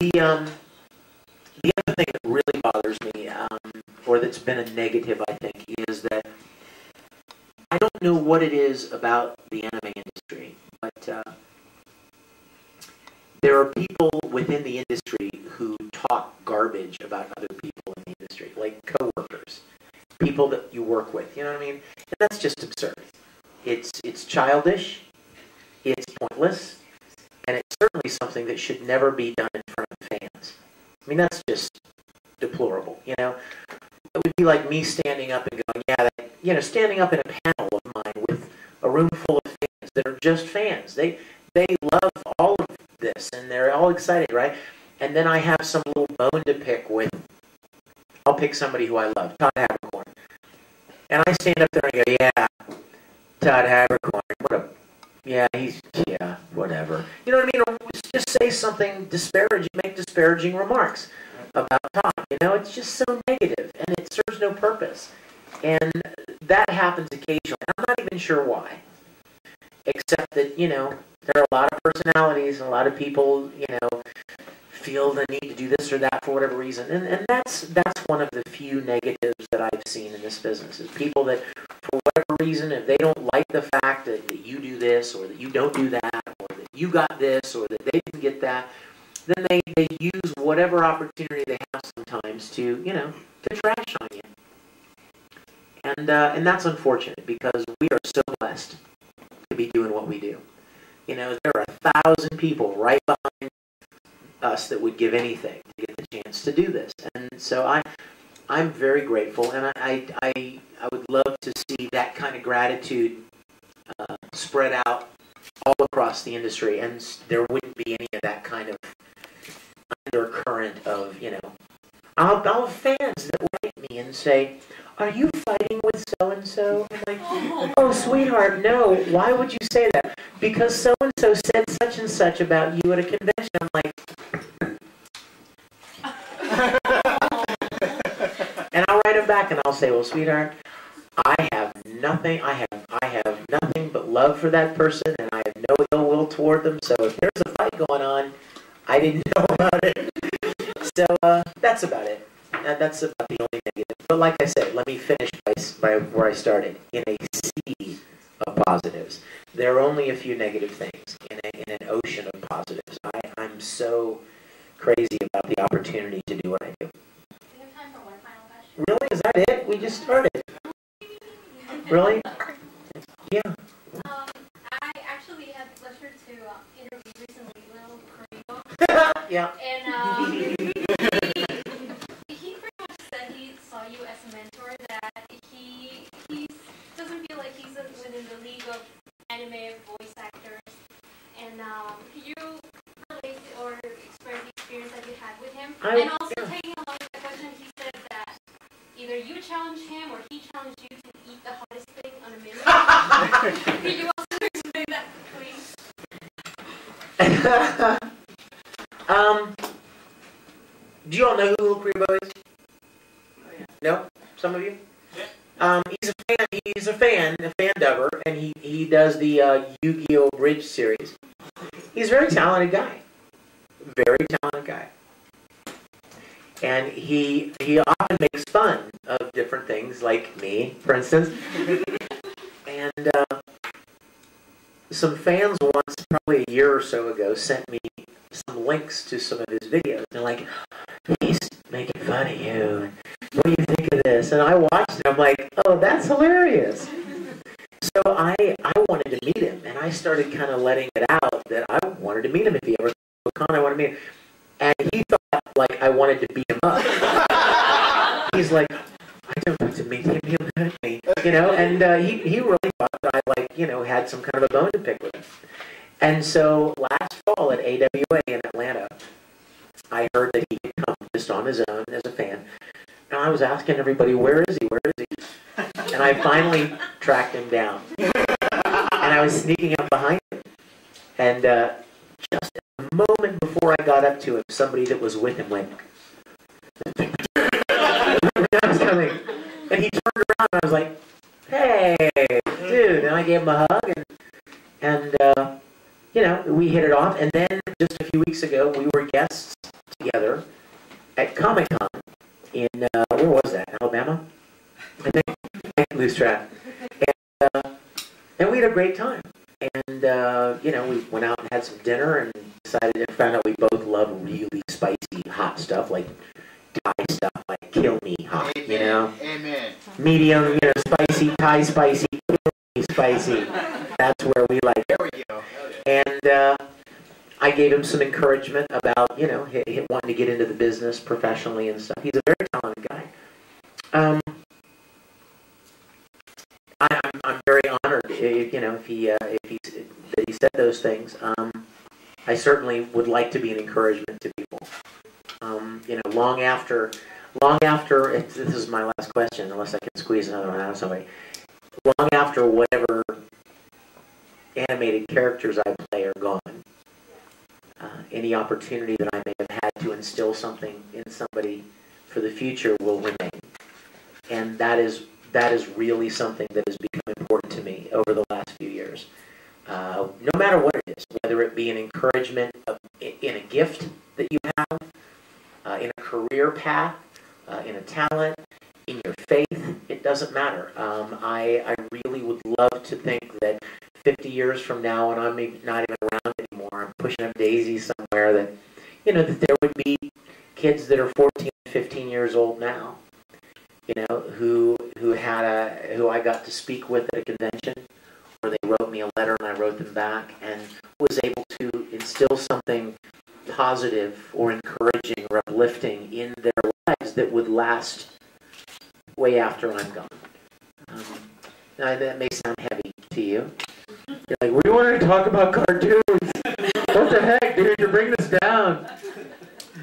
The other thing that really bothers me, or that's been a negative, I think, is that I don't know what it is about the anime industry, but there are people within the industry who talk garbage about other people in the industry, like coworkers, people that you work with. You know what I mean? And that's just absurd. It's childish. It's pointless. And it's certainly something that should never be done in front of fans. I mean, that's just deplorable, you know? It would be like me standing up and going, yeah, that, you know, standing up in a panel of mine with a room full of fans that are just fans. They love all of this, and they're all excited, right? And then I have some little bone to pick with, I'll pick somebody who I love, Todd Habercorn. And I stand up there and go, yeah, Todd Habercorn, yeah, whatever. You know what I mean? Or just say something disparaging, make disparaging remarks about Todd. You know, it's just so negative, and it serves no purpose. And that happens occasionally. I'm not even sure why. Except that, you know, there are a lot of personalities and a lot of people, you know, feel the need to do this or that for whatever reason. And that's one of the few negatives that I've seen in this business, is people that, for whatever reason, if they don't like the fact that you do this, or that you don't do that, or that you got this, or that they didn't get that, then they use whatever opportunity they have sometimes to, you know, to trash on you. And that's unfortunate, because we are so blessed to be doing what we do. You know, there are 1,000 people right behind us that would give anything to get the chance to do this. And so I'm very grateful, and I would love to see that kind of gratitude spread out all across the industry, and there wouldn't be any of that kind of undercurrent of, you know, I'll have fans that write me and say, "Are you fighting with so-and-so?" I'm like, "Oh, sweetheart, no. Why would you say that?" "Because so-and-so said such and such about you at a convention." I'm like, and I'll write them back and I'll say, "Well, sweetheart, I have nothing but love for that person, and I have no ill will toward them. So if there's a fight going on, I didn't know about it." So that's about it. That's about the only negative. But like I said, let me finish by where I started. In a sea of positives, there are only a few negative things in an ocean of positives. I'm so crazy about the opportunity to do what I do. We have time for one final question. Really? Is that it? We just started. Really? Yeah. I actually had the pleasure to interview recently Little Karibo. Yeah. And he pretty much said he saw you as a mentor, that he doesn't feel like he's within the league of anime voice actors. And can you relate or express the experience that you had with him? And also taking along with the question, he said that either you challenged him or he challenged you to eat the hottest thing on a menu. Can you also explain that, please? Do you all know who Little Karibo is? No? Some of you? Yeah. He's a fan dubber, and he does the Yu-Gi-Oh! Bridge series. He's a very talented guy. Very talented guy. And he often makes fun of different things, like me, for instance. And some fans once, probably a year or so ago, sent me some links to some of his videos. They're like, "He's making fun of you. What do you think of this?" And I watched it. I'm like, "Oh, that's hilarious." So I wanted to meet him, and I started kind of letting it out that I wanted to meet him if he ever came to a con. I want to meet him. And he thought, like, I wanted to beat him up. He's like, "I don't want to meet him, he'll hurt me." You know, and he really thought that I, like, you know, had some kind of a bone to pick with him. And so last fall at AWA in Atlanta, I heard that he had come just on his own as a fan. And I was asking everybody, "Where is he? Where is he?" And I finally tracked him down. And I was sneaking up behind him. And just a moment before I got up to him, somebody that was with him went, I was coming. And he turned around and I was like, "Hey, dude." And I gave him a hug, and you know, we hit it off. And then just a few weeks ago, we were guests together at Comic-Con in, where was that, Alabama? I think, I lose track. And we had a great time. And, you know, we went out and had some dinner and decided and found out we both love really spicy, hot stuff, like Thai stuff, like kill me hot, Amen. you know? Amen. Medium, you know, spicy, Thai spicy, kill me spicy. That's where we like it. There we go. And I gave him some encouragement about, you know, wanting to get into the business professionally and stuff. He's a very talented guy. I'm very honored, you know, if he said those things. I certainly would like to be an encouragement to people. You know, long after, this is my last question, unless I can squeeze another one out of somebody. Long after whatever animated characters I play are gone, any opportunity that I may have had to instill something in somebody for the future will remain. And that is really something that has become important to me over the last few years. No matter what it is, whether it be an encouragement in a gift that you have, in a career path, in a talent, in your faith, it doesn't matter. I really would love to think that 50 years from now, and I'm not even around anymore, I'm pushing up daisies somewhere, that, you know, that there would be kids that are 14, 15 years old now, you know, who I got to speak with at a convention, or they wrote me a letter and I wrote them back, and was able to instill something positive or encouraging or uplifting in their lives that would last way after I'm gone. Now that may sound heavy to you. You're like, we wanted to talk about cartoons. What the heck, dude? You're bringing us down.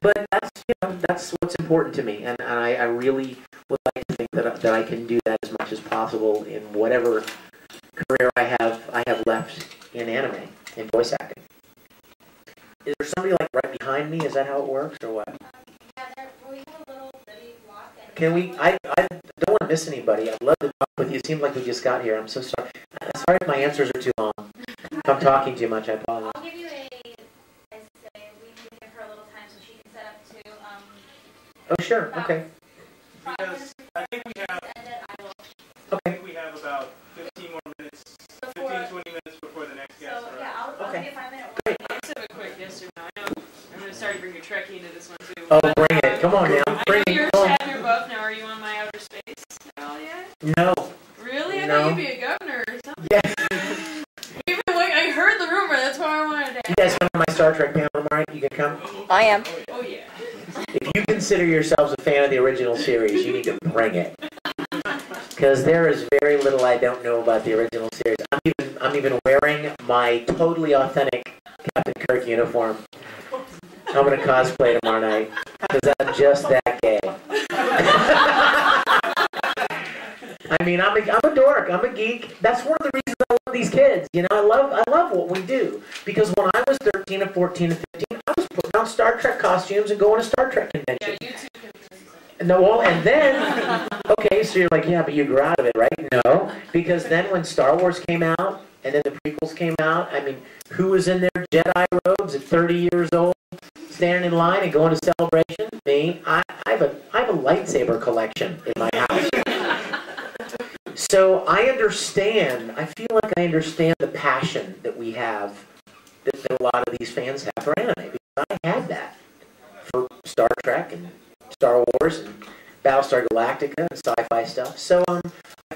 But that's, you know, that's what's important to me, and I really would like to think that I can do that as much as possible in whatever career I have left in anime, in voice acting. Is there somebody like right behind me? Is that how it works, or what? Yeah, we have a little bitty block. Can we? I don't want to miss anybody. I'd love to talk with you. It seems like we just got here. I'm so sorry. Sorry if my answers are too long. If I'm talking too much, I apologize. I'll give you I say, we need to give her a little time so she can set up too. Oh, sure. Okay. Because I think we have, we have about 15 more minutes, 15, 20 minutes before the next guest. So, yeah, I'll give you a 5-minute Great. I just have a quick yes or no. I know I'm going to start to bring your Trekkie into this one too. Oh, bring it. Come on now. Bring I know you're it. Come on. Shatner buff now. Are you on my outer space at all yet? No. Really? I No. thought you'd be a governor or something. Yes. I heard the rumor. That's why I wanted to ask. You guys come to my Star Trek panel tomorrow? You can come? I am. Oh, yeah. If you consider yourselves a fan of the original series, you need to bring it. Because there is very little I don't know about the original series. I'm even wearing my totally authentic Captain Kirk uniform. I'm going to cosplay tomorrow night. Because I'm just that gay. I mean, I'm a dork. I'm a geek. That's one of the reasons I love these kids. You know, I love what we do. Because when I was 13 and 14 and 15, I was putting on Star Trek costumes and going to Star Trek conventions. Yeah, you too can. No, well, and then, okay, so you're like, yeah, but you grew out of it, right? No, because then when Star Wars came out, and then the prequels came out, I mean, who was in their Jedi robes at 30 years old, standing in line and going to Celebration? Me. I have a lightsaber collection in my house. So I understand, I feel like I understand the passion that we have, that a lot of these fans have for anime, because I had that for Star Trek and Star Wars and Battlestar Galactica and sci-fi stuff. So I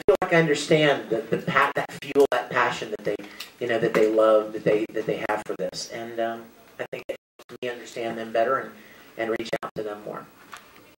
feel like I understand that fuel, that passion that they love, that they have for this, and I think it helps me understand them better and reach out to them more.